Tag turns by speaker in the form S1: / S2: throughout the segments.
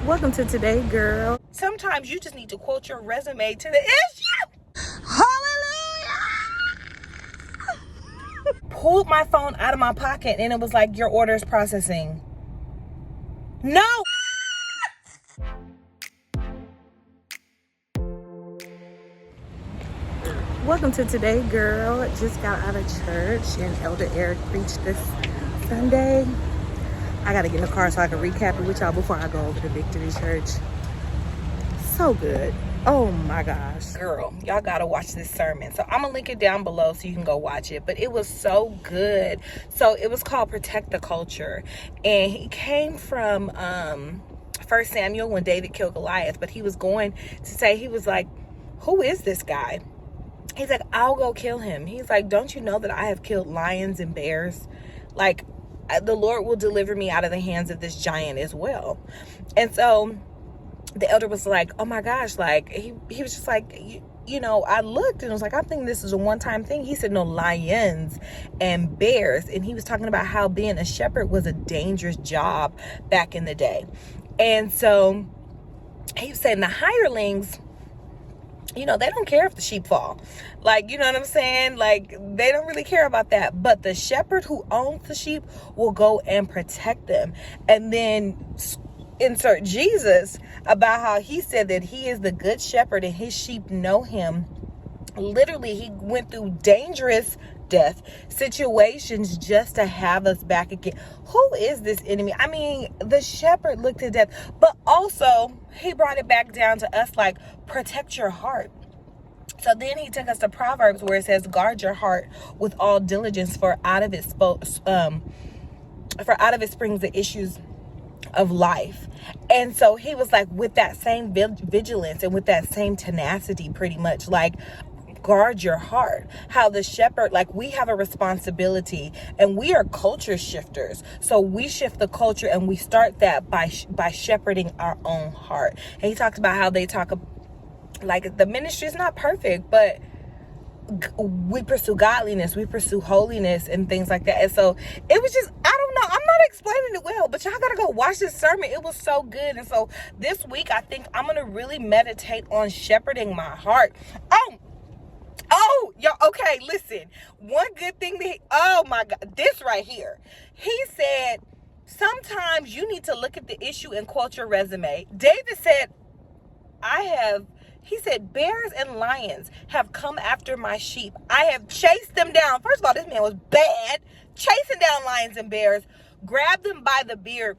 S1: Welcome to Today, girl. Sometimes you just need to quote your resume to the issue. Hallelujah! Pulled my phone out of my pocket and it was like, your order is processing. No! Welcome to Today, girl. Just got out of church and Elder Eric preached this Sunday. I gotta get in the car so I can recap it with y'all before I go over to Victory Church. So good. Oh my gosh. Girl, y'all gotta watch this sermon. So I'm gonna link it down below so you can go watch it. But it was so good. So it was called Protect the Culture. And he came from 1 Samuel when David killed Goliath. But he was going to say, he was like, who is this guy? He's like, I'll go kill him. He's like, don't you know that I have killed lions and bears? Like, the Lord will deliver me out of the hands of this giant as well. And so the elder was like, oh my gosh, like he was just like, you know, I looked and was like, I'm thinking this is a one-time thing. He said, no, lions and bears. And he was talking about how being a shepherd was a dangerous job back in the day. And so he was saying the hirelings, you know, they don't care if the sheep fall. Like, you know what I'm saying? Like, they don't really care about that. But the shepherd who owns the sheep will go and protect them. And then insert Jesus about how he said that he is the good shepherd and his sheep know him. Literally, he went through dangerous death situations just to have us back again. Who is this enemy? I mean, the shepherd looked at death, but also he brought it back down to us, like, protect your heart. So then he took us to Proverbs where it says, guard your heart with all diligence, for out of it springs the issues of life. And so he was like, with that same vigilance and with that same tenacity, pretty much, like, guard your heart. How the shepherd, like, we have a responsibility and we are culture shifters. So we shift the culture and we start that by shepherding our own heart. And he talks about how they talk, like, the ministry is not perfect, but we pursue godliness, we pursue holiness and things like that. And so it was just, I don't know, I'm not explaining it well, but y'all gotta go watch this sermon. It was so good. And so this week I think I'm gonna really meditate on shepherding my heart. Oh, y'all, okay, listen. One good thing that oh my God, this right here. He said, sometimes you need to look at the issue and quote your resume. David said, he said, bears and lions have come after my sheep. I have chased them down. First of all, this man was bad. Chasing down lions and bears, grabbed them by the beard,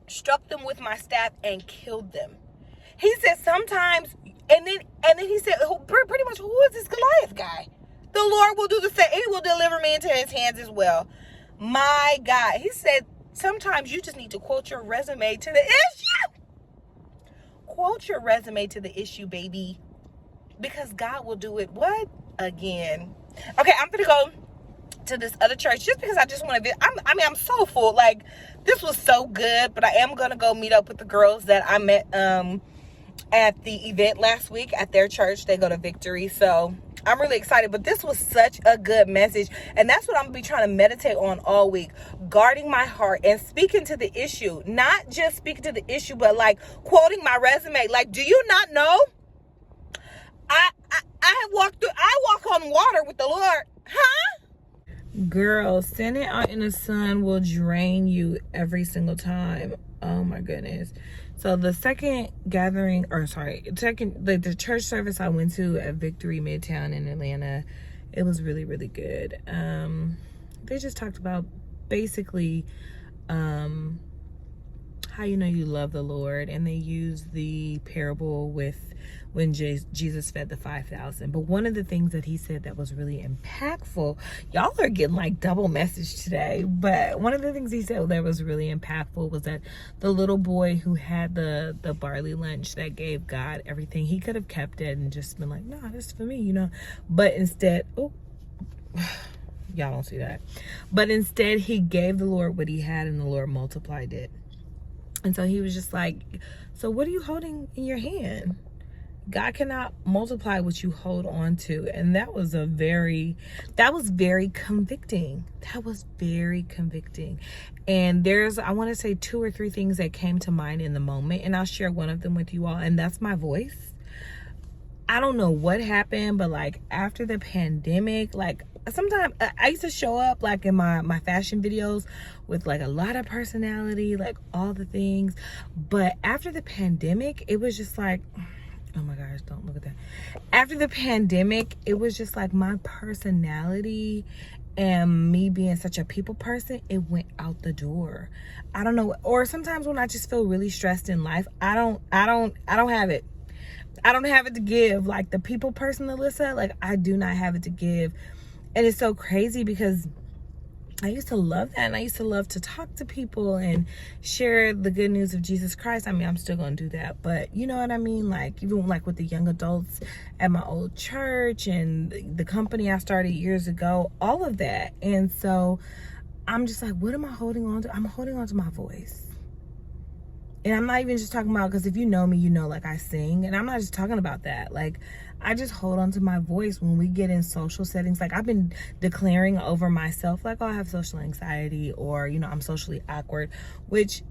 S1: struck them with my staff, and killed them. He said sometimes, and then he said, pretty much, who is this Goliath guy? The Lord will do the same. He will deliver me into his hands as well. My God. He said, sometimes you just need to quote your resume to the issue. Quote your resume to the issue, baby. Because God will do it. What? Again. Okay, I'm going to go to this other church just because I just want to I'm so full. Like, this was so good. But I am going to go meet up with the girls that I met at the event last week at their church. They go to Victory. So I'm really excited. But this was such a good message. And that's what I'm going to be trying to meditate on all week. Guarding my heart and speaking to the issue. Not just speaking to the issue, but like quoting my resume. Like, do you not know? I walk on water with the Lord. Huh? Girl, standing out in the sun will drain you every single time. Oh my goodness. So the second gathering, the church service I went to at Victory Midtown in Atlanta, it was really, really good. They just talked about basically how you know you love the Lord, and they used the parable with when Jesus fed the 5,000. But one of the things that he said that was really impactful, y'all are getting like double message today, but one of the things he said that was really impactful was that the little boy who had the barley lunch that gave God everything, he could have kept it and just been like, no, this is for me, you know. But instead, y'all don't see that. But instead, he gave the Lord what he had, and the Lord multiplied it. And so he was just like, so what are you holding in your hand? God cannot multiply what you hold on to. And that was very convicting. That was very convicting. And there's, I want to say 2 or 3 things that came to mind in the moment. And I'll share one of them with you all. And that's my voice. I don't know what happened, but like after the pandemic, like sometimes I used to show up like in my fashion videos with like a lot of personality, like all the things. But after the pandemic, it was just like, oh my gosh, don't look at that. After the pandemic, it was just like my personality and me being such a people person, it went out the door. I don't know. Or sometimes when I just feel really stressed in life, I don't have it. I don't have it to give. Like the people person, Alyssa, like I do not have it to give. And it's so crazy because I used to love that. And I used to love to talk to people and share the good news of Jesus Christ. I mean, I'm still going to do that. But you know what I mean? Like even like with the young adults at my old church and the company I started years ago, all of that. And so I'm just like, what am I holding on to? I'm holding on to my voice. And I'm not even just talking about, because if you know me, you know, like I sing. And I'm not just talking about that. Like, I just hold on to my voice when we get in social settings. Like, I've been declaring over myself, like, oh, I have social anxiety, or, you know, I'm socially awkward, which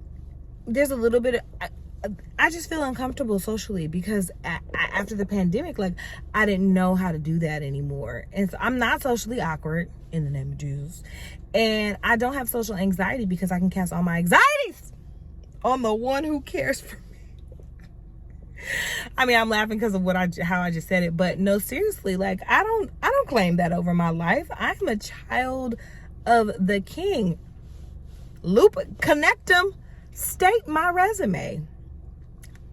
S1: there's a little bit of, I just feel uncomfortable socially because after the pandemic, like, I didn't know how to do that anymore. And so I'm not socially awkward in the name of Jesus. And I don't have social anxiety because I can cast all my anxieties on the one who cares for me. I mean, I'm laughing because of how I just said it, but no, seriously, like I don't claim that over my life. I'm a child of the King. Connect them, state my resume.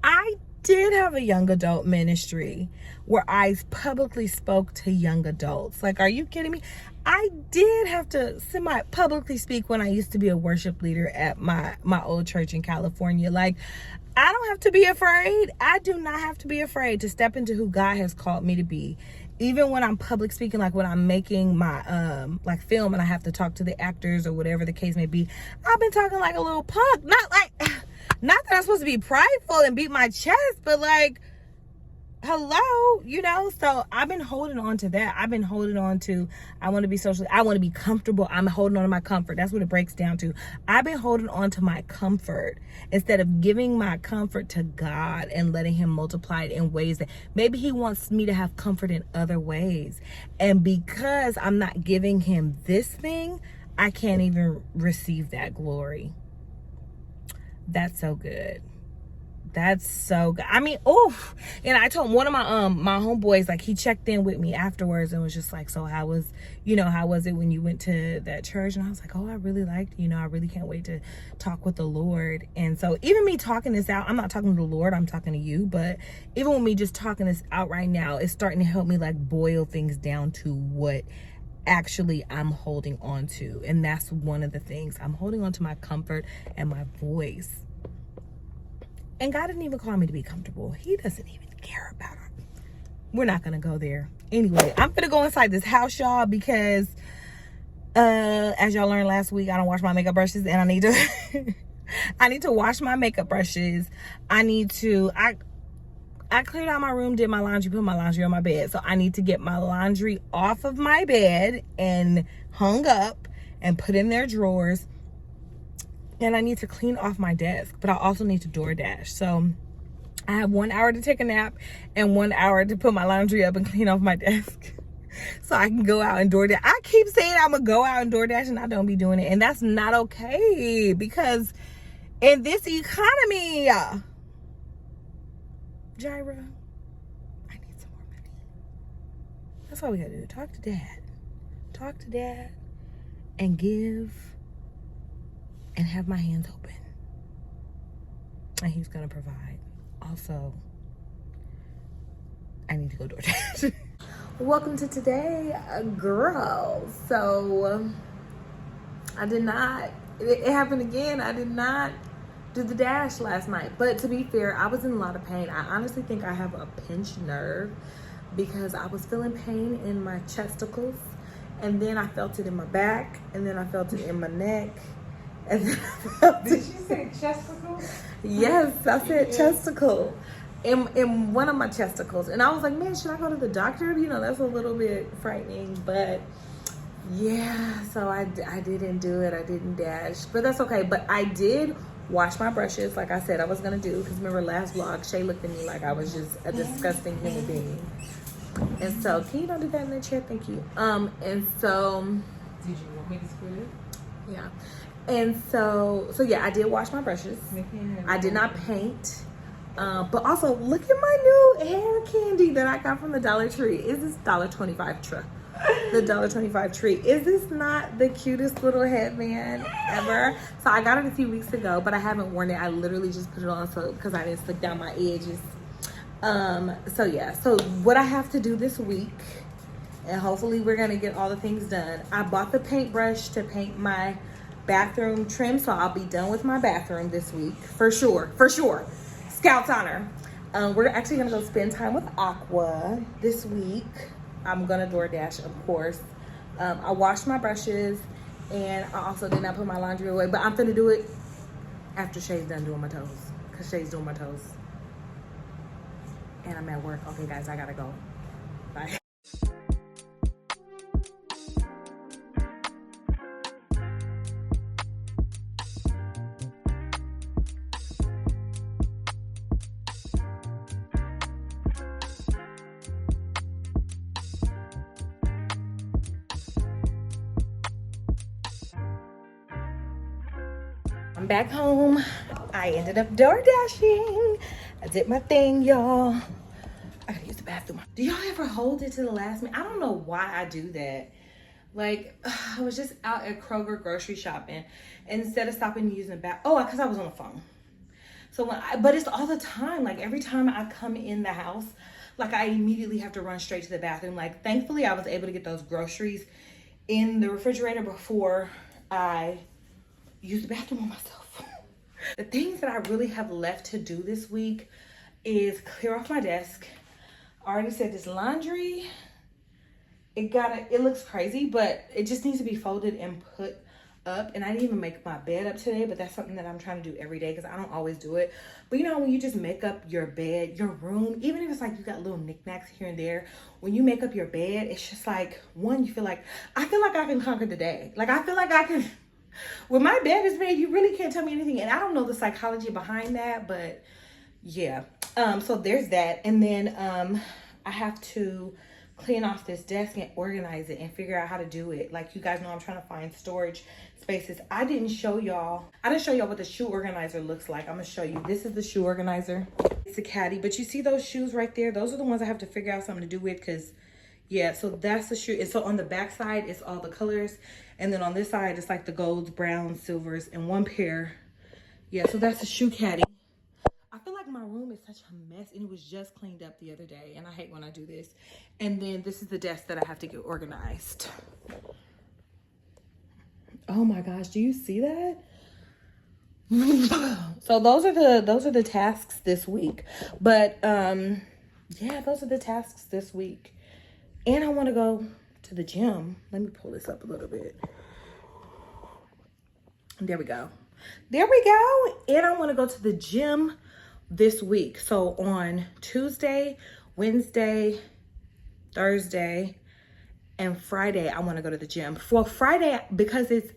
S1: I did have a young adult ministry where I publicly spoke to young adults. Like, are you kidding me? I did have to semi-publicly speak when I used to be a worship leader at my old church in California. Like, I don't have to be afraid. I do not have to be afraid to step into who God has called me to be. Even when I'm public speaking, like when I'm making my like film and I have to talk to the actors or whatever the case may be, I've been talking like a little punk. Not that I'm supposed to be prideful and beat my chest, but like, hello, you know. So I've been holding on to that. I've been holding on to, I want to be socially, I want to be comfortable. I'm holding on to my comfort. That's what it breaks down to. I've been holding on to my comfort instead of giving my comfort to God and letting him multiply it in ways that maybe he wants me to have comfort in other ways. And because I'm not giving him this thing, I can't even receive that glory. That's so good. That's so good. I mean, oof. And I told one of my my homeboys, like, he checked in with me afterwards and was just like, so how was it when you went to that church? And I was like, oh, I really liked, I really can't wait to talk with the Lord. And so even me talking this out, I'm not talking to the Lord, I'm talking to you, but even with me just talking this out right now, it's starting to help me like boil things down to what actually I'm holding on to. And that's one of the things. I'm holding on to my comfort and my voice. And God didn't even call me to be comfortable. He doesn't even care about it. We're not going to go there. Anyway, I'm going to go inside this house, y'all, because as y'all learned last week, I don't wash my makeup brushes, and I need to I need to wash my makeup brushes. I cleared out my room, did my laundry, put my laundry on my bed. So I need to get my laundry off of my bed and hung up and put in their drawers. And I need to clean off my desk, but I also need to DoorDash. So I have 1 hour to take a nap and 1 hour to put my laundry up and clean off my desk so I can go out and DoorDash. I keep saying I'm going to go out and DoorDash and I don't be doing it. And that's not okay, because in this economy, Jira, I need some more money. That's all we got to do. Talk to dad. Talk to dad and give and have my hands open. And he's gonna provide. Also, I need to go DoorDash. Welcome to today, girl. So, I did not, it happened again. I did not do the dash last night. But to be fair, I was in a lot of pain. I honestly think I have a pinched nerve because I was feeling pain in my chesticles. And then I felt it in my back. And then I felt it in my neck. And then
S2: Did you say chesticle?
S1: Yes, I said chesticle. in one of my testicles. And I was like, man, should I go to the doctor? You know, that's a little bit frightening, but yeah, so I didn't do it. I didn't dash, but that's okay. But I did wash my brushes like I said I was gonna do, because remember last vlog, Shay looked at me like I was just a disgusting human being. And so, can you don't do that in the chair? Thank you. And so,
S2: did you want me to split it?
S1: Yeah. And so yeah, I did wash my brushes. I did not paint. But also, look at my new hair candy that I got from the Dollar Tree. Is this $1.25 tree? The $1.25 tree. Is this not the cutest little headband ever? So I got it a few weeks ago, but I haven't worn it. I literally just put it on because I didn't slick down my edges. So yeah, so what I have to do this week, and hopefully we're gonna get all the things done. I bought the paintbrush to paint my bathroom trim, so I'll be done with my bathroom this week for sure. Scout's honor. We're actually gonna go spend time with Aqua this week. I'm gonna DoorDash, of course. I washed my brushes, and I also did not put my laundry away, but I'm gonna do it after Shay's done doing my toes, because Shay's doing my toes. And I'm at work. Okay, guys, I gotta go. Bye. I'm back home. I ended up door dashing. I did my thing, y'all. I gotta use the bathroom. Do y'all ever hold it to the last minute? I don't know why I do that. Like, I was just out at Kroger grocery shopping, and instead of stopping and using the bath, because I was on the phone. So but it's all the time. Like, every time I come in the house, like, I immediately have to run straight to the bathroom. Like, thankfully, I was able to get those groceries in the refrigerator before I use the bathroom on myself. The things that I really have left to do this week is clear off my desk. I already said this laundry, it looks crazy, but it just needs to be folded and put up. And I didn't even make my bed up today, but that's something that I'm trying to do every day because I don't always do it. But you know, when you just make up your bed, your room, even if it's like you got little knickknacks here and there, when you make up your bed, it's just like, one, you feel like, I feel like I can conquer the day. Like, I feel like I can. When my bed is made, you really can't tell me anything. And I don't know the psychology behind that, but yeah. So there's that. And then I have to clean off this desk and organize it and figure out how to do it. Like, you guys know I'm trying to find storage spaces. I didn't show y'all what the shoe organizer looks like. I'm gonna show you. This is the shoe organizer. It's a caddy, but you see those shoes right there? Those are the ones I have to figure out something to do with, because yeah, so that's the shoe. And so on the back side, it's all the colors. And then on this side, it's like the golds, browns, silvers, and one pair. Yeah, so that's the shoe caddy. I feel like my room is such a mess, and it was just cleaned up the other day, and I hate when I do this. And then this is the desk that I have to get organized. Oh my gosh, do you see that? So those are the tasks this week. But yeah, those are the tasks this week. And I want to go to the gym. Let me pull this up a little bit. There we go. There we go. And I want to go to the gym this week. So on Tuesday, Wednesday, Thursday, and Friday, I want to go to the gym. For Friday, because it's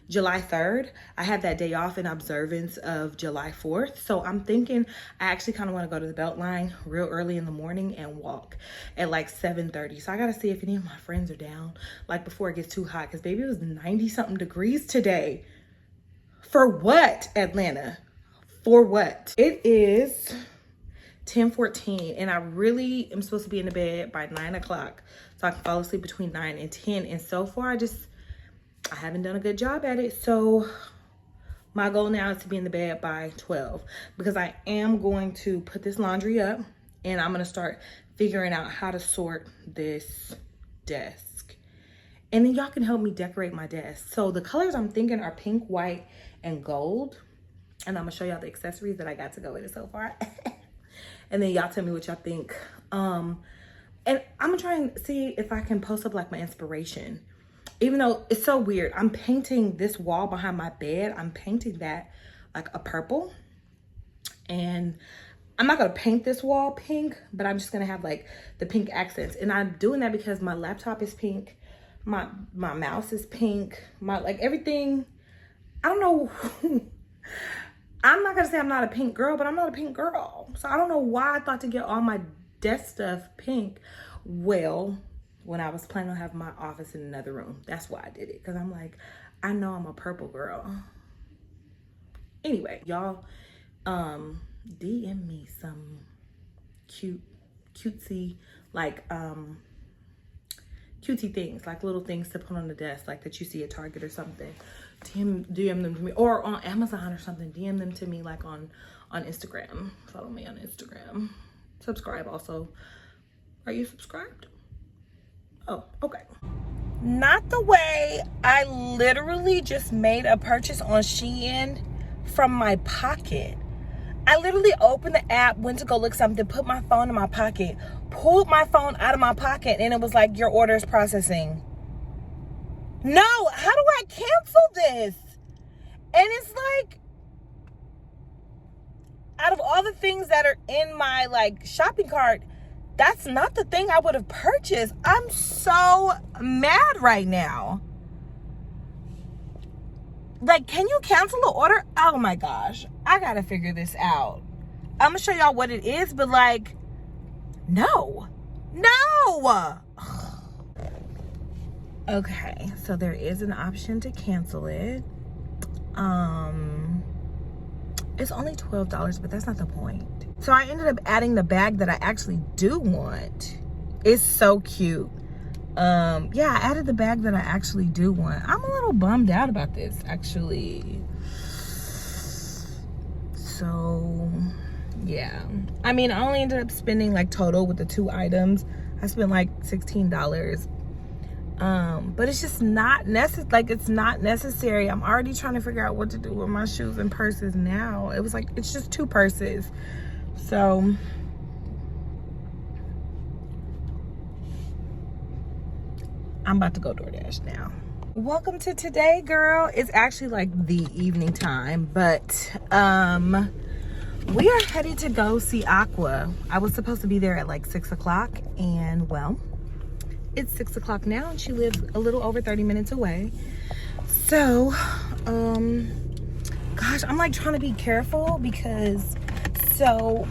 S1: July 3rd, I have that day off in observance of July 4th. So I'm thinking I actually kind of want to go to the Beltline real early in the morning and walk at like 7:30. So I got to see if any of my friends are down, like before it gets too hot, because baby, it was 90 something degrees today. For what, Atlanta? For what? It is 10:14, and I really am supposed to be in the bed by 9 o'clock so I can fall asleep between 9 and 10. And so far, I haven't done a good job at it. So my goal now is to be in the bed by 12, because I am going to put this laundry up, and I'm going to start figuring out how to sort this desk. And then y'all can help me decorate my desk. So the colors I'm thinking are pink, white, and gold. And I'm going to show y'all the accessories that I got to go with it so far. And then y'all tell me what y'all think. And I'm going to try and see if I can post up like my inspiration. Even though it's so weird, I'm painting this wall behind my bed. I'm painting that like a purple. And I'm not gonna paint this wall pink, but I'm just gonna have like the pink accents. And I'm doing that because my laptop is pink, my mouse is pink, my like everything. I don't know. I'm not gonna say I'm not a pink girl, but I'm not a pink girl. So I don't know why I thought to get all my desk stuff pink. Well, when I was planning on having my office in another room, that's why I did it. Cause I'm like, I know I'm a purple girl. Anyway, y'all, DM me some cutesy, like, cutesy things, like little things to put on the desk, like that you see at Target or something. DM them to me, or on Amazon or something. DM them to me, like on Instagram. Follow me on Instagram. Subscribe also. Are you subscribed? Oh, okay. Not the way I literally just made a purchase on Shein from my pocket. I literally opened the app, went to go look something, put my phone in my pocket, pulled my phone out of my pocket, and it was like, your order is processing. No, how do I cancel this? And it's like, out of all the things that are in my like shopping cart, that's not the thing I would have purchased. I'm so mad right now. Like, can you cancel the order? Oh my gosh, I gotta figure this out. I'm gonna show y'all what it is, but like, no. Okay, so there is an option to cancel it. It's only $12, but that's not the point. So I ended up adding the bag that I actually do want. It's so cute. Yeah, I added the bag that I actually do want. I'm a little bummed out about this, actually. So, yeah. I mean, I only ended up spending like total with the 2 items. I spent like $16. But it's just not necessary. Like, it's not necessary. I'm already trying to figure out what to do with my shoes and purses now. It was like, it's just 2 purses. So I'm about to go DoorDash now. Welcome to today, girl. It's actually like the evening time, but we are headed to go see Aqua. I was supposed to be there at like 6 o'clock, and well, it's 6 o'clock now, and she lives a little over 30 minutes away. So, gosh, I'm like trying to be careful because, so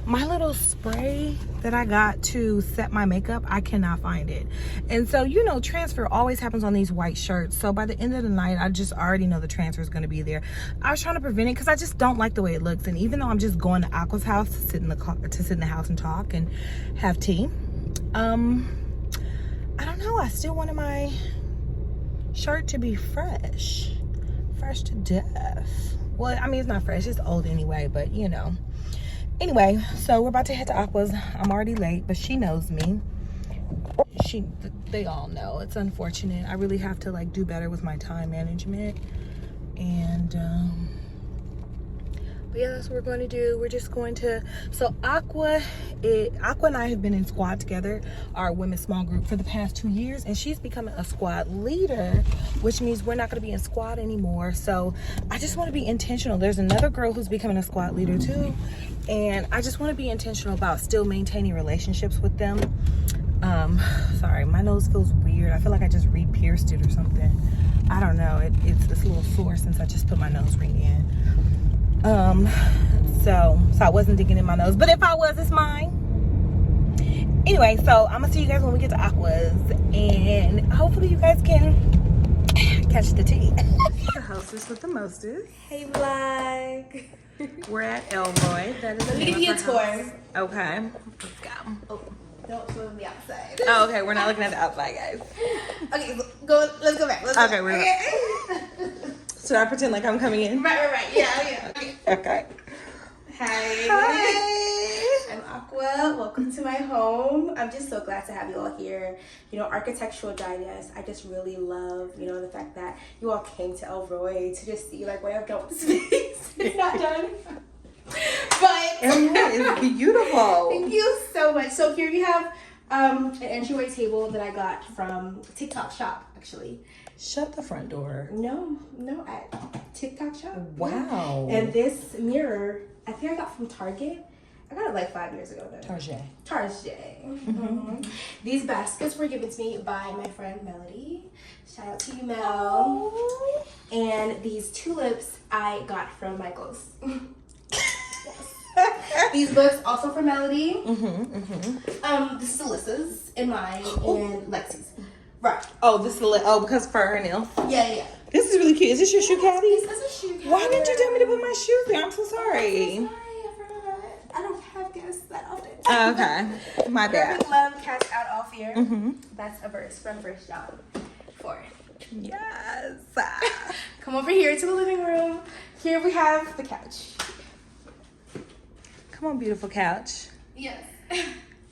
S1: my little spray that I got to set my makeup, I cannot find it. And so, you know, transfer always happens on these white shirts. So by the end of the night, I just already know the transfer is going to be there. I was trying to prevent it because I just don't like the way it looks. And even though I'm just going to Aqua's house to sit in the house and talk and have tea, I don't know. I still wanted my shirt to be fresh to death. Well, I mean, it's not fresh, it's old anyway, but you know. Anyway, so we're about to head to Aqua's. I'm already late, but she knows me. They all know. It's unfortunate. I really have to like do better with my time management. And but yeah, that's what we're going to do. We're just going to, so Aqua and I have been in squad together, our women's small group, for the past 2 years, and she's becoming a squad leader, which means we're not going to be in squad anymore. So I just want to be intentional. There's another girl who's becoming a squad leader too, and I just want to be intentional about still maintaining relationships with them. Sorry, my nose feels weird. I feel like I just re-pierced it or something. I don't know. It's a little sore since I just put my nose ring in. So I wasn't digging in my nose, but if I was, it's mine. Anyway, so I'm gonna see you guys when we get to Aqua's, and hopefully you guys can catch the tea. The hostess with the mostest.
S3: Hey vlog.
S1: We're at Elroy. That is
S3: Let me give you a tour.
S1: Okay, let's go.
S3: Oh, don't film the outside.
S1: Oh, okay, we're not looking at the outside, guys.
S3: Okay, let's go back.
S1: Okay, we're Should I pretend like I'm coming in?
S3: Right. Yeah.
S1: Okay.
S3: Hi. I'm Aqua. Welcome to my home. I'm just so glad to have you all here. You know, Architectural Digest. I just really love, you know, the fact that you all came to Elroy to just see like what I've done with the space. It's not done. But
S1: Elroy is beautiful.
S3: Thank you so much. So here you have an entryway table that I got from TikTok Shop, actually.
S1: Shut the front door.
S3: No, at TikTok Shop.
S1: Wow.
S3: And this mirror I think I got from Target. I got it like 5 years ago though.
S1: Target.
S3: These baskets were given to me by my friend Melody. Shout out to you, Mel.
S1: Oh.
S3: And these tulips I got from Michael's. These books also for Melody. This is Alyssa's and mine and Lexi's. Right.
S1: Oh, this is because for her nails.
S3: Yeah.
S1: This is really cute. Is this your shoe caddy?
S3: This is a shoe caddy.
S1: Why didn't you tell me to put my shoes there? I'm so sorry.
S3: I'm so sorry, I forgot. I don't have guests that often.
S1: Okay. My bad.
S3: Perfect love, cast out all fear. That's a verse from 1 John 4.
S1: Yes.
S3: Come over here to the living room. Here we have the couch.
S1: Come on, beautiful couch.
S3: Yes.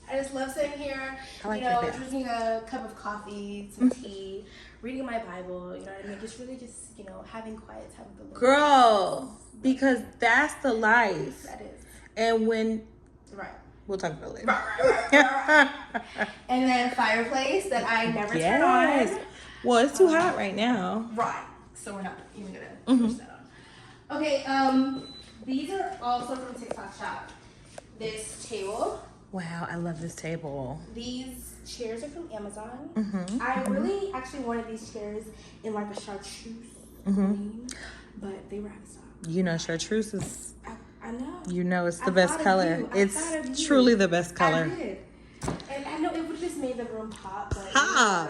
S3: I just love sitting here,
S1: I like that bed.
S3: drinking a cup of coffee, some tea, reading my Bible, you know what I mean? Just really having quiet time with the Lord.
S1: Girl, because that's the life.
S3: That is.
S1: And when...
S3: Right.
S1: We'll talk about it later.
S3: Right. And then fireplace that I never turn on.
S1: Well, it's too hot right now.
S3: Right. So we're not even going to push that on. Okay, these are also from TikTok Shop. This table.
S1: Wow, I love this table.
S3: These chairs are from Amazon. I really actually wanted these chairs in like a chartreuse green, but they were out of stock.
S1: You know, chartreuse is...
S3: I know.
S1: You know, it's the best color. It's truly the best color.
S3: I did. And I know it would have just made the room pop. But
S1: Pop!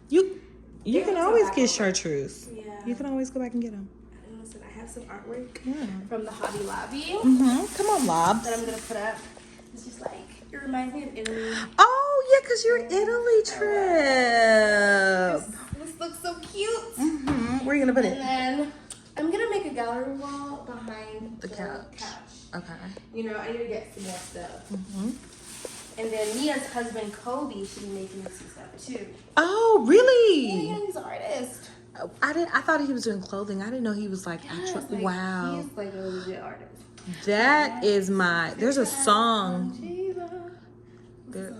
S1: You can always get chartreuse.
S3: Yeah.
S1: You can always go back and get them.
S3: And listen, I have some artwork from the Hobby Lobby
S1: Come on, Lob.
S3: that I'm going to put up. It's just like, it reminds me of Italy.
S1: Oh, yeah, because your Italy trip.
S3: This looks so cute.
S1: Where are you going to put
S3: And
S1: it?
S3: then I'm going to make a gallery wall behind
S1: The couch. Okay.
S3: You know, I need to get some more stuff. And then Mia's husband, Kobe, should be making me some stuff too.
S1: Oh, really?
S3: Yeah, he's an artist.
S1: I thought he was doing clothing. I didn't know he was like actual.
S3: Like,
S1: wow.
S3: He's like a legit artist.
S1: That is my. There's a song. There,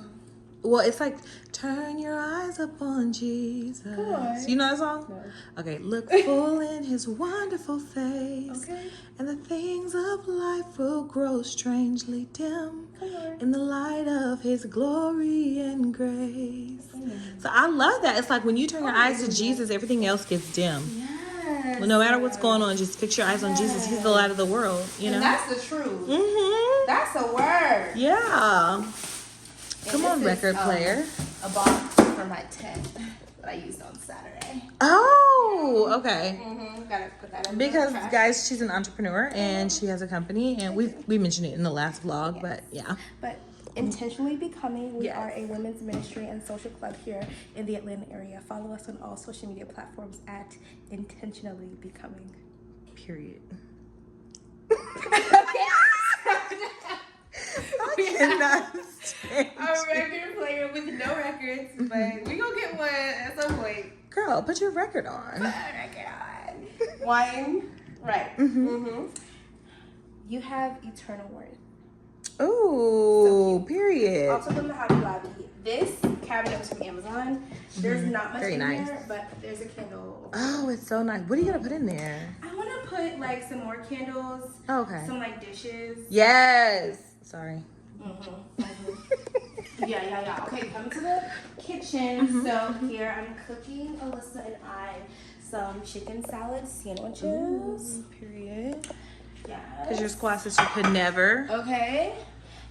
S1: well, it's like turn your eyes upon Jesus. You know that song?
S3: No.
S1: Okay, look full in his wonderful face.
S3: Okay.
S1: And the things of life will grow strangely dim in the light of his glory and grace. So I love that. It's like when you turn your eyes to Jesus, everything else gets dim.
S3: Yes.
S1: Well, no matter what's going on, just fix your eyes on Jesus. He's the light of the world, you know?
S3: And that's the truth.
S1: That's
S3: a word.
S1: Yeah. Come on,
S3: this
S1: record
S3: is,
S1: player.
S3: A box for my tent that I used on Saturday.
S1: Oh, okay.
S3: Gotta put that in
S1: Because,
S3: the trash.
S1: guys, she's an entrepreneur and she has a company, and we mentioned it in the last vlog, but yeah.
S3: But Intentionally Becoming, we
S1: Yes.
S3: are a women's ministry and social club here in the Atlanta area. Follow us on all social media platforms at Intentionally Becoming.
S1: Period.
S3: Okay.
S1: I cannot stand
S3: A record player with no records, but we gonna get one at some point.
S1: Girl, put your record on.
S3: Put a record on. Wine. Right. You have eternal worth.
S1: Ooh, period.
S3: Also from the Hobby Lobby. This cabinet was from Amazon. There's not much
S1: Very
S3: in
S1: nice.
S3: there, but there's a candle.
S1: Oh, it's so nice. What are you gonna put in there?
S3: I want to put like some more candles.
S1: Okay.
S3: Some like dishes.
S1: Yes. Sorry.
S3: Yeah. Okay, coming to the kitchen. So here I'm cooking Alyssa and I some chicken salad sandwiches.
S1: Period.
S3: Yes.
S1: Because your squad sister could never.
S3: Okay.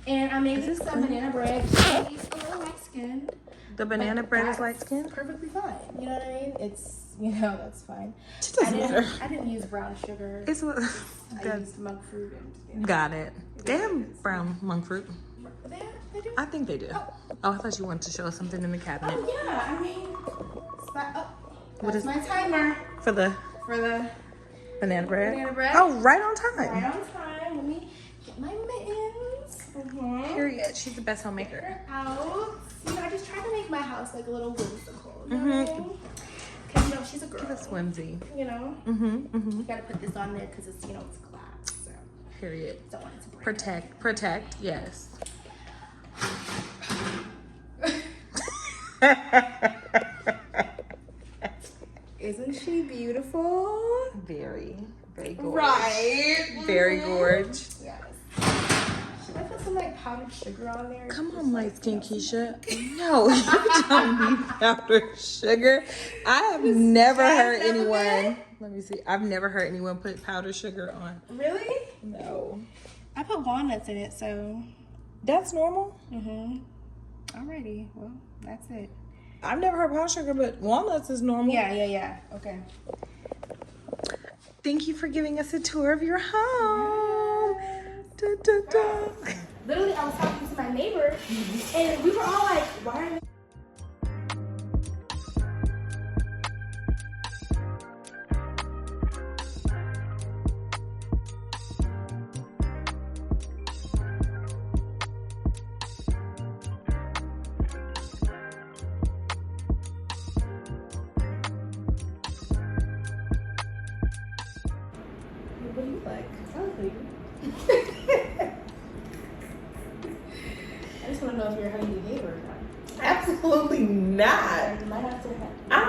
S3: And I'm making some banana bread. She's a little light skinned.
S1: The banana bread is light skin?
S3: Perfectly fine. You know what I mean? It's, that's fine.
S1: It doesn't matter.
S3: I didn't use brown sugar.
S1: It's what.
S3: I used monk fruit. And,
S1: Got it. They have brown monk fruit.
S3: They do?
S1: I think they do. Oh, I thought you wanted to show us something in the cabinet.
S3: Oh, yeah. I mean,
S1: What
S3: that's
S1: is-
S3: my timer
S1: For the
S3: for the
S1: banana bread?
S3: banana bread.
S1: Oh, right on time.
S3: Right on time. Let me get my mittens.
S1: Period. She's the best homemaker.
S3: They're out. I just tried to make my house like a little whimsical. You know what I mean? Because, she's a girl.
S1: It's whimsy.
S3: You know? You gotta put this on there because it's, it's glass. So,
S1: Period.
S3: don't want it to break.
S1: Protect, yes.
S3: Isn't she beautiful?
S1: Very gorgeous.
S3: Right.
S1: Very gorgeous.
S3: Yes. some like powdered sugar on there?
S1: Come on, light skin Keisha. No, you don't need powdered sugar. I have never heard anyone. Let me see. I've never heard anyone put powdered sugar on.
S3: Really?
S1: No.
S3: I put walnuts in it, so.
S1: That's normal?
S3: Mm-hmm. Alrighty. Well, that's it.
S1: I've never heard powdered sugar, but walnuts is normal.
S3: Yeah. Okay.
S1: Thank you for giving us a tour of your home. Da, da, da.
S3: Literally, I was talking to my neighbor, and we were all like, why are they?
S1: What do you like?
S3: I look like you. I just want to know if you're a honey neighbor or not.
S1: Absolutely not.
S3: You might have to have.
S1: I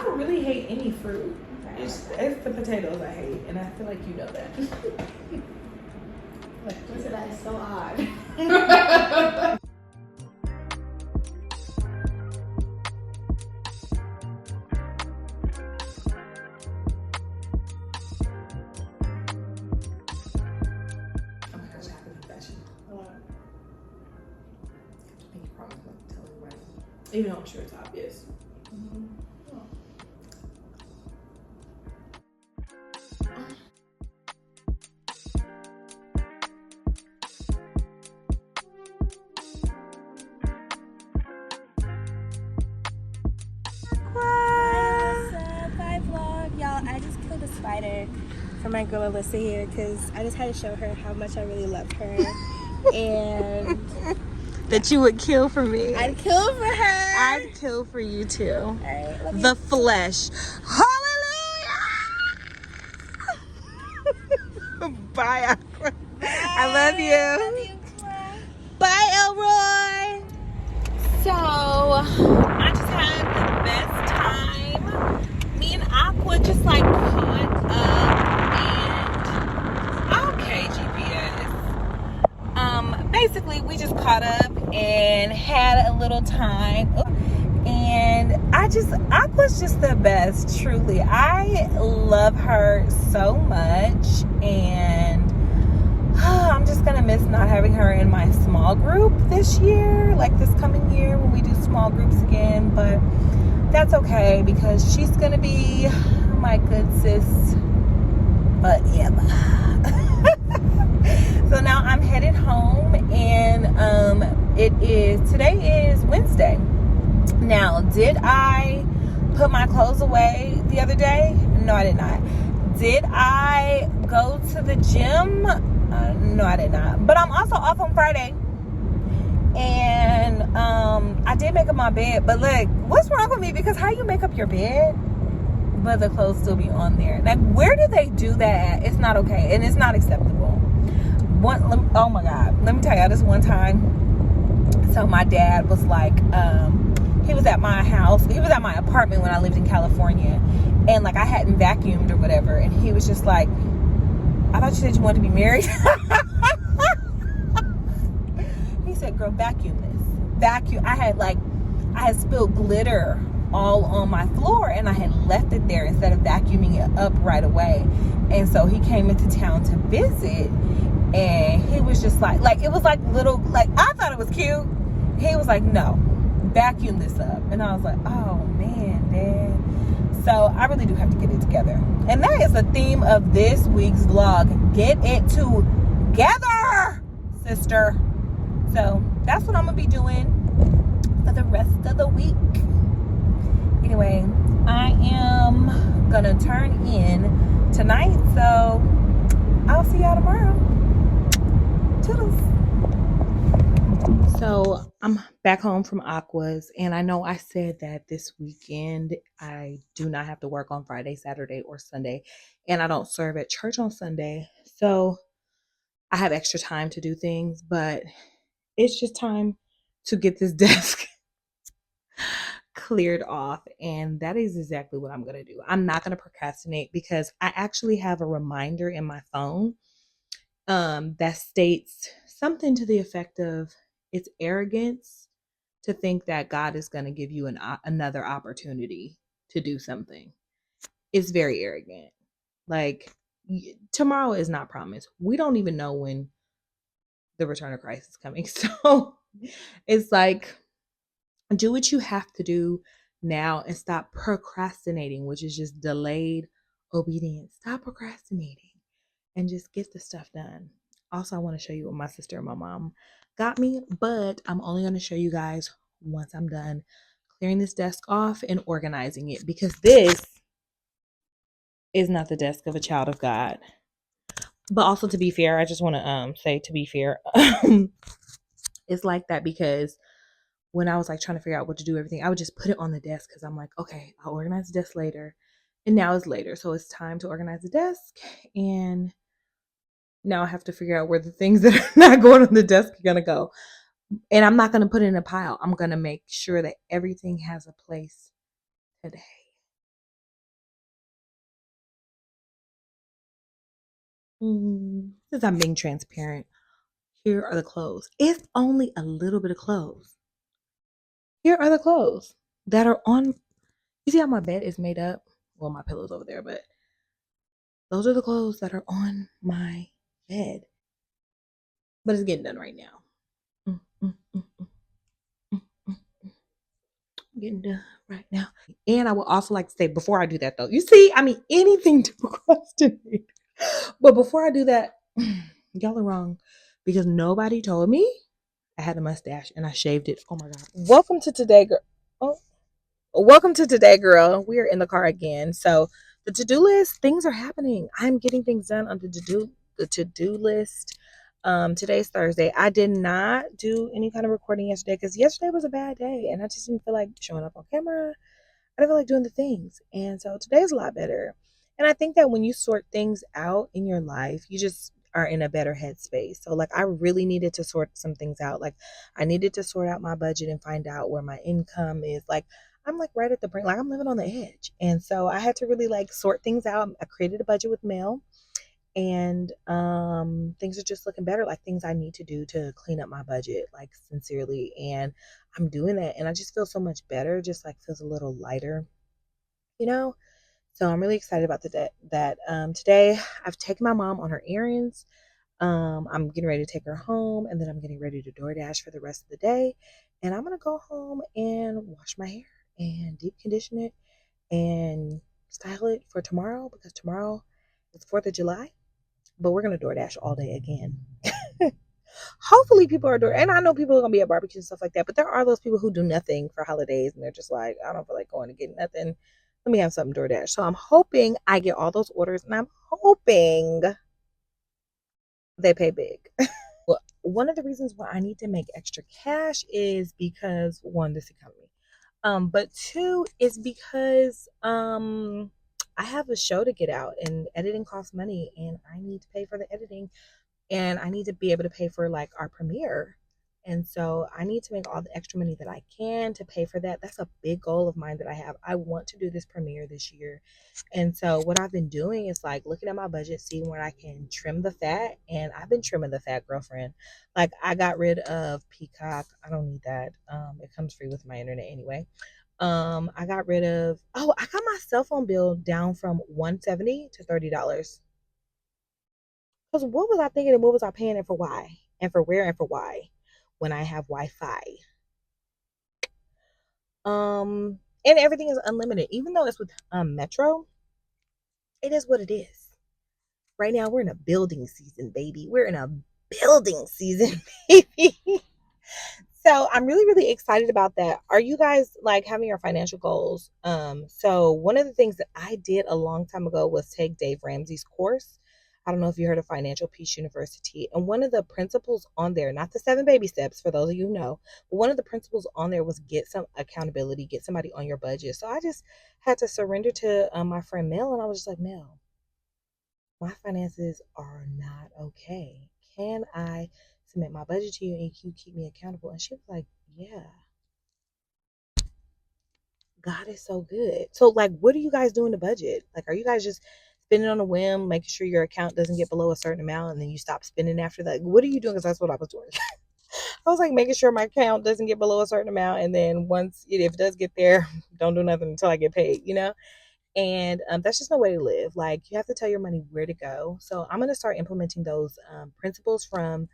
S1: don't really hate any fruit.
S3: Okay.
S1: It's the potatoes I hate, and I feel like you know that.
S3: Listen, that is so odd.
S1: Oh my gosh, I have a confession. I think you probably won't tell anybody. Even though I'm sure it's obvious.
S3: Bye vlog, y'all. I just killed a spider for my girl Alyssa here because I just had to show her how much I really love her and
S1: That you would kill for me.
S3: I'd kill for her.
S1: I'd kill for you too.
S3: All right, love you.
S1: The flesh. Hallelujah! Bye, Aqua. I love you. Bye, Elroy. So, I just had the best time. Me and Aqua just like caught up and okay, GPS. Basically we just caught up and had a little time. And Aqua's just the best, truly. I love her so much, and I'm just gonna miss not having her in my small group this year, like this coming year when we do small groups again. But that's okay because she's gonna be my good sis forever. So now I'm headed home, and today is Wednesday. Now, did I put my clothes away the other day? No, I did not. Did I go to the gym? No, I did not. But I'm also off on Friday. And I did make up my bed. But look, what's wrong with me? Because how you make up your bed, but the clothes still be on there? Like, where do they do that at? It's not okay. And it's not acceptable. Oh my God. Let me tell y'all this one time. So my dad was like, he was at my house. He was at my apartment when I lived in California. And like I hadn't vacuumed or whatever. And he was just like, I thought you said you wanted to be married. He said, girl, vacuum this. Vacuum. I had spilled glitter all on my floor and I had left it there instead of vacuuming it up right away. And so he came into town to visit, and he was just like it was like little, like I thought it was cute. He was like, no, vacuum this up. And I was like, oh man, Dad. So I really do have to get it together. And that is the theme of this week's vlog. Get it together, sister. So that's what I'm gonna be doing for the rest of the week. Anyway, I am gonna turn in tonight, so I'll see y'all tomorrow. Toodles. So I'm back home from Aquas, and I know I said that this weekend I do not have to work on Friday, Saturday, or Sunday, and I don't serve at church on Sunday, so I have extra time to do things. But it's just time to get this desk cleared off, and that is exactly what I'm gonna do. I'm not gonna procrastinate because I actually have a reminder in my phone that states something to the effect of, it's arrogance to think that God is going to give you another opportunity to do something. It's very arrogant. Like, tomorrow is not promised. We don't even know when the return of Christ is coming. So it's like, do what you have to do now and stop procrastinating, which is just delayed obedience. Stop procrastinating and just get the stuff done. Also, I want to show you what my sister and my mom got me, but I'm only going to show you guys once I'm done clearing this desk off and organizing it, because this is not the desk of a child of God. But also, to be fair, I just want to say, to be fair, it's like that because when I was like trying to figure out what to do, everything, I would just put it on the desk because I'm like, okay, I'll organize the desk later. And now it's later. So it's time to organize the desk. And now I have to figure out where the things that are not going on the desk are going to go. And I'm not going to put it in a pile. I'm going to make sure that everything has a place today. Since I'm being transparent, here are the clothes. It's only a little bit of clothes. Here are the clothes that are on. You see how my bed is made up? Well, my pillow's over there, but those are the clothes that are on my bed. But it's getting done right now. Mm, mm, mm, mm, mm, mm, Getting done right now. And I would also like to say, before I do that though, you see, I mean, anything to procrastinate. But before I do that, y'all are wrong, because nobody told me I had a mustache and I shaved it. Oh my God. Welcome to today, girl. Oh, welcome to today, girl. We are in the car again. So the to-do list, things are happening. I'm getting things done on the to-do list. Today's Thursday. I did not do any kind of recording yesterday because yesterday was a bad day and I just didn't feel like showing up on camera. I don't feel like doing the things. And so today's a lot better. And I think that when you sort things out in your life, you just are in a better headspace. So like I really needed to sort some things out. Like I needed to sort out my budget and find out where my income is. Like I'm like right at the brink, like I'm living on the edge. And so I had to really like sort things out. I created a budget with Mel, and things are just looking better, like things I need to do to clean up my budget, like sincerely. And I'm doing that and I just feel so much better, just like feels a little lighter, you know. So I'm really excited about that today I've taken my mom on her errands. I'm getting ready to take her home, and then I'm getting ready to DoorDash for the rest of the day, and I'm gonna go home and wash my hair and deep condition it and style it for tomorrow, because tomorrow is 4th of July, but we're gonna DoorDash all day again. Hopefully people are doing, and I know people are gonna be at barbecues and stuff like that, but there are those people who do nothing for holidays and they're just like, I don't feel like going to get nothing. Let me have something DoorDash. So I'm hoping I get all those orders, and I'm hoping they pay big. Well, one of the reasons why I need to make extra cash is because one, this economy. But two is because I have a show to get out and editing costs money and I need to pay for the editing and I need to be able to pay for like our premiere. And so I need to make all the extra money that I can to pay for that. That's a big goal of mine that I have. I want to do this premiere this year. And so what I've been doing is like looking at my budget, seeing where I can trim the fat. And I've been trimming the fat, girlfriend. Like I got rid of Peacock. I don't need that. It comes free with my internet anyway. I got rid of, I got my cell phone bill down from $170 to $30. Because what was I thinking and what was I paying and for why? And for where and for why when I have Wi-Fi? And everything is unlimited. Even though it's with Metro, it is what it is. Right now we're in a building season, baby. We're in a building season, baby. So I'm really, really excited about that. Are you guys like having your financial goals? So one of the things that I did a long time ago was take Dave Ramsey's course. I don't know if you heard of Financial Peace University. And one of the principles on there, not the 7 baby steps for those of you who know, but one of the principles on there was get some accountability, get somebody on your budget. So I just had to surrender to my friend Mel, and I was just like, Mel, my finances are not okay. Can I submit my budget to you and you keep me accountable? And she was like, yeah, God is so good. So like, what are you guys doing to budget? Like, are you guys just spending on a whim, making sure your account doesn't get below a certain amount, and then you stop spending after that. What are you doing? Because that's what I was doing. I was like making sure my account doesn't get below a certain amount, and then once if it does get there, don't do nothing until I get paid, you know. And that's just no way to live. Like, you have to tell your money where to go. So I'm gonna start implementing those principles from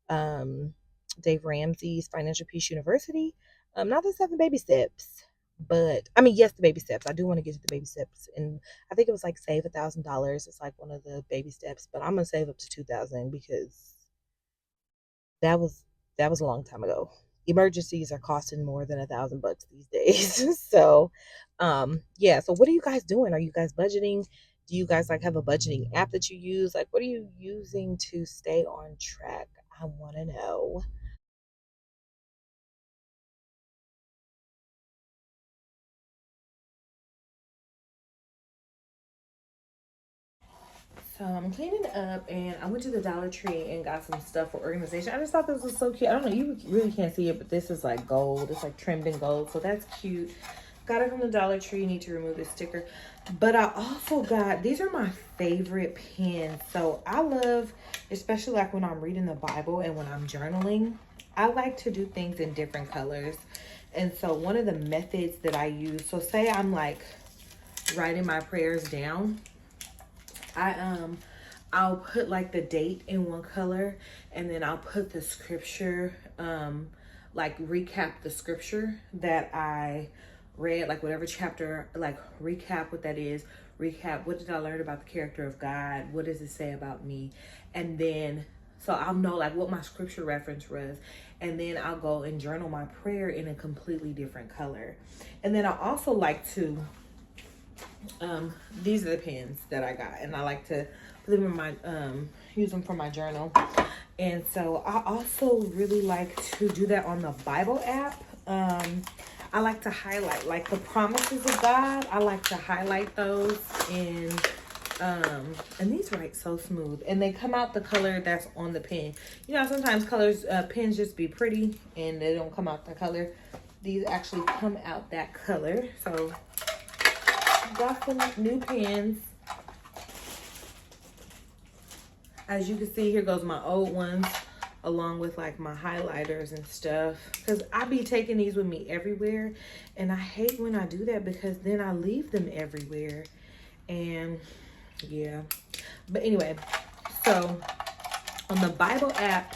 S1: um, Dave Ramsey's Financial Peace University. Not the 7 baby steps, but I mean, yes, the baby steps. I do want to get to the baby steps, and I think it was like save $1,000. It's like one of the baby steps, but I'm gonna save up to 2,000 because that was that was a long time ago. Emergencies are costing more than $1,000 these days. So, yeah. So, what are you guys doing? Are you guys budgeting? Do you guys like have a budgeting app that you use? Like, what are you using to stay on track? I want to know. So I'm cleaning up, and I went to the Dollar Tree and got some stuff for organization. I just thought this was so cute. I don't know, you really can't see it, but this is like gold. It's like trimmed in gold, so that's cute. Got it from the Dollar Tree. Need to remove this sticker. But I also got, these are my favorite pens. So I love, especially like when I'm reading the Bible and when I'm journaling, I like to do things in different colors. And so one of the methods that I use, so say I'm like writing my prayers down, I'll put like the date in one color, and then I'll put the scripture, like recap the scripture that I read, like whatever chapter, like recap what that is, recap what did I learn about the character of God, what does it say about me, and then so I'll know like what my scripture reference was, and then I'll go and journal my prayer in a completely different color. And then I also like to these are the pens that I got, and I like to put them in my use them for my journal. And so I also really like to do that on the Bible app. I like to highlight like the promises of God. I like to highlight those, and these write so smooth, and they come out the color that's on the pen. You know, sometimes colors pens just be pretty and they don't come out the color. These actually come out that color. So got some new pens. As you can see, here goes my old ones along with like my highlighters and stuff, because I be taking these with me everywhere, and I hate when I do that because then I leave them everywhere. And yeah, but anyway, so on the Bible app,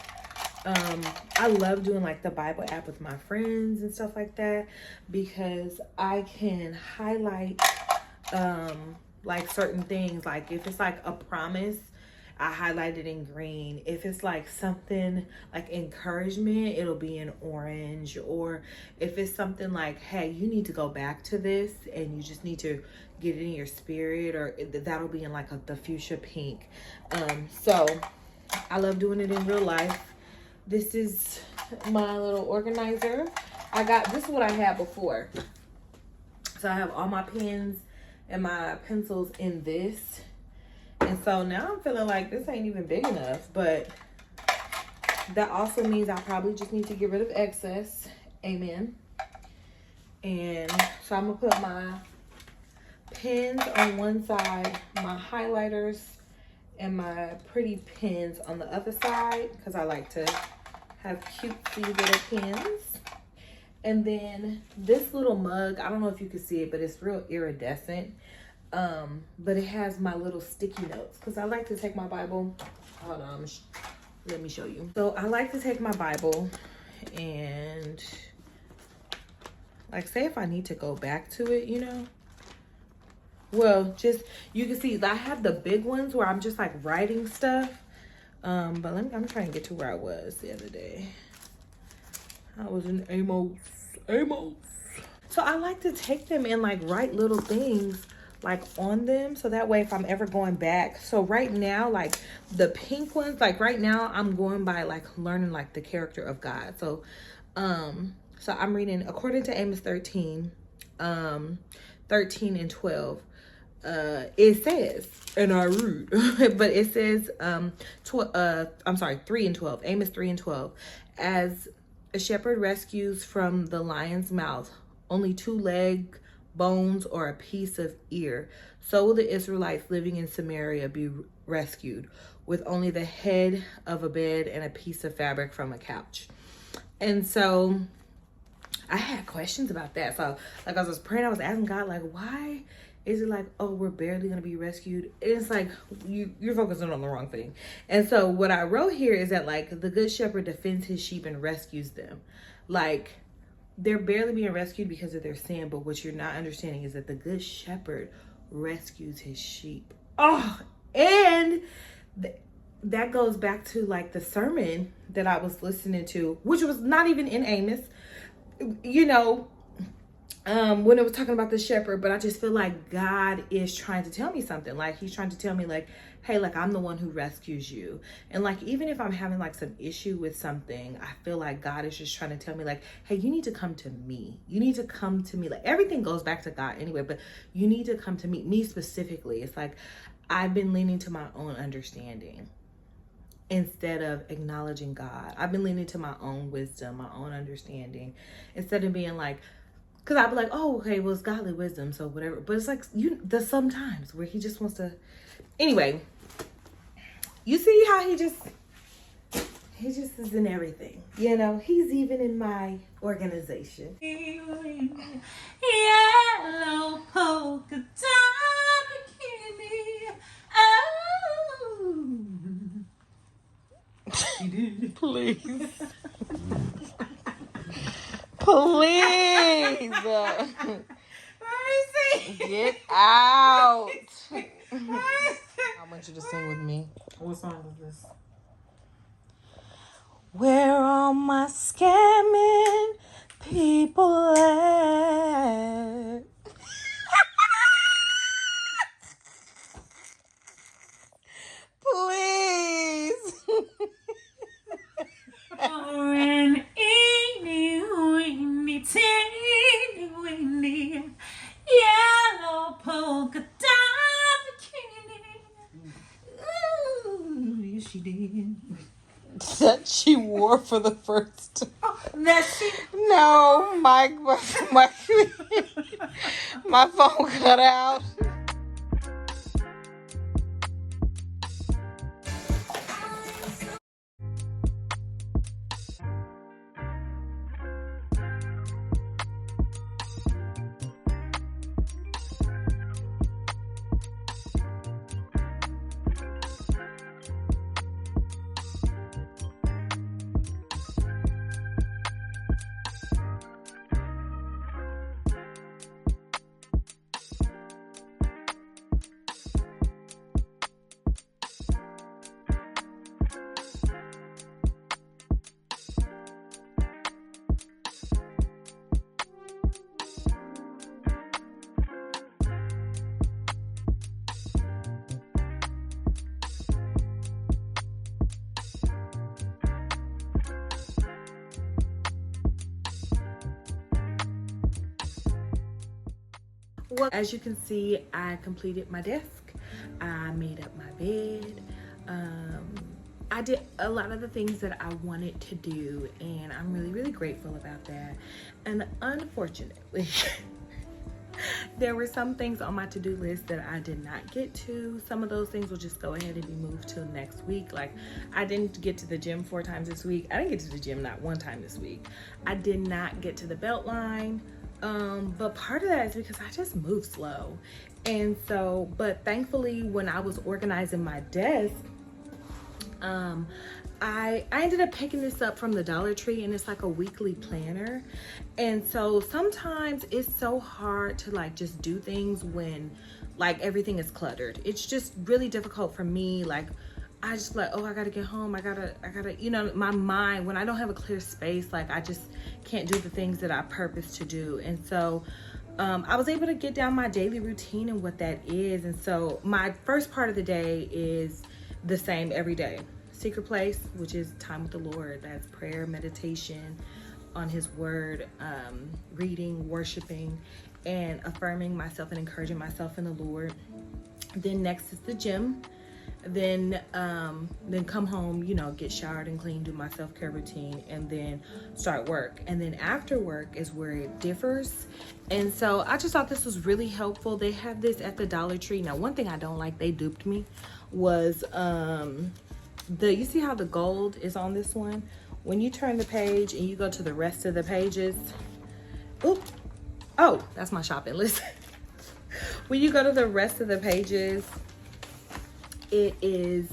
S1: I love doing like the Bible app with my friends and stuff like that, because I can highlight like certain things. Like if it's like a promise, I highlight it in green. If it's like something like encouragement, it'll be in orange. Or if it's something like, hey, you need to go back to this and you just need to get it in your spirit, or that'll be in like the fuchsia pink. So I love doing it in real life. This is my little organizer. This is what I had before. So I have all my pens and my pencils in this. And so now I'm feeling like this ain't even big enough, but that also means I probably just need to get rid of excess. Amen. And so I'm gonna put my pens on one side, my highlighters and my pretty pens on the other side, because I like to have cutesy little pens. And then this little mug, I don't know if you can see it, but it's real iridescent. But it has my little sticky notes, because I like to take my Bible. Hold on, let me show you. So I like to take my Bible and like say if I need to go back to it, you know. Well, just you can see I have the big ones where I'm just like writing stuff. But I'm trying to get to where I was the other day. I was in Amos. So I like to take them and like write little things like on them, so that way if I'm ever going back. So right now, like the pink ones, like right now I'm going by like learning like the character of God. So so I'm reading according to Amos 13 13 and 12. It says, and I read, but it says I'm sorry, 3 and 12, Amos 3 and 12. As a shepherd rescues from the lion's mouth only two-legged bones, or a piece of ear. So will the Israelites living in Samaria be rescued, with only the head of a bed and a piece of fabric from a couch. And so I had questions about that. So like, as I was praying, I was asking God, like, why is it like, oh, we're barely gonna be rescued? It's like you're focusing on the wrong thing. And so what I wrote here is that, like, the good shepherd defends his sheep and rescues them. Like, they're barely being rescued because of their sin, but what you're not understanding is that the good shepherd rescues his sheep. Oh, and that goes back to, like, the sermon that I was listening to, which was not even in Amos, you know, when it was talking about the shepherd. But I just feel like God is trying to tell me something. Like, he's trying to tell me, like, hey, like, I'm the one who rescues you. And like, even if I'm having like some issue with something, I feel like God is just trying to tell me, like, hey, you need to come to me. You need to come to me. Like, everything goes back to God anyway, but you need to come to me specifically. It's like, I've been leaning to my own understanding instead of acknowledging God. I've been leaning to my own wisdom, my own understanding, instead of being like, because I'd be like, oh, okay, well, it's godly wisdom, so whatever. But it's like, there's sometimes where he just wants to, anyway, you see how he just is in everything. You know, he's even in my organization.
S2: Yellow polka dot bikini. Oh.
S1: Please. Please. Get out.
S2: I want you to sing with me. What song is this?
S1: Where all my scamming people at? Please.
S2: An eeny, weeny, teeny, weeny, yellow polka dot bikini. Ooh, yes, she did.
S1: That she wore for the first time.
S2: That she.
S1: No, my phone cut out. Well, as you can see, I completed my desk. I made up my bed. I did a lot of the things that I wanted to do, and I'm really, really grateful about that. And unfortunately, there were some things on my to-do list that I did not get to. Some of those things will just go ahead and be moved till next week. Like, I didn't get to the gym 4 times this week. I didn't get to the gym not 1 time this week. I did not get to the belt line. But part of that is because I just move slow. And so, but thankfully, when I was organizing my desk, I ended up picking this up from the Dollar Tree, and it's like a weekly planner. And so sometimes it's so hard to like just do things when like everything is cluttered. It's just really difficult for me. Like, I just like, oh, I gotta get home. I gotta, you know, my mind, when I don't have a clear space, like I just can't do the things that I purpose to do. And so I was able to get down my daily routine and what that is. And so my first part of the day is the same every day. Secret place, which is time with the Lord. That's prayer, meditation on his word, reading, worshiping, and affirming myself and encouraging myself in the Lord. Then next is the gym. then come home, you know, get showered and clean, do my self-care routine, and then start work. And then after work is where it differs. And so I just thought this was really helpful. They have this at the Dollar Tree. Now, one thing I don't like, they duped me, was you see how the gold is on this one? When you turn the page and you go to the rest of the pages, oop, oh, that's my shopping list. When you go to the rest of the pages, it is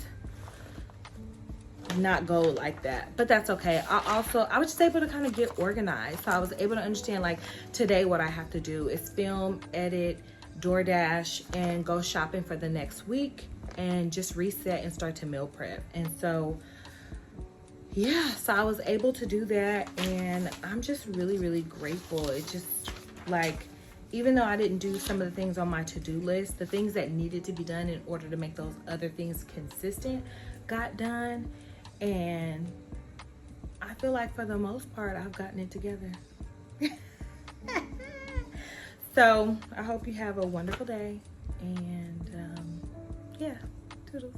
S1: not gold like that, but that's okay. I was just able to kind of get organized. So I was able to understand, like, today what I have to do is film, edit, DoorDash, and go shopping for the next week, and just reset and start to meal prep. And so yeah, so I was able to do that, and I'm just really, really grateful. It just, like, even though I didn't do some of the things on my to-do list, the things that needed to be done in order to make those other things consistent got done. And I feel like for the most part, I've gotten it together. So I hope you have a wonderful day, and yeah, toodles.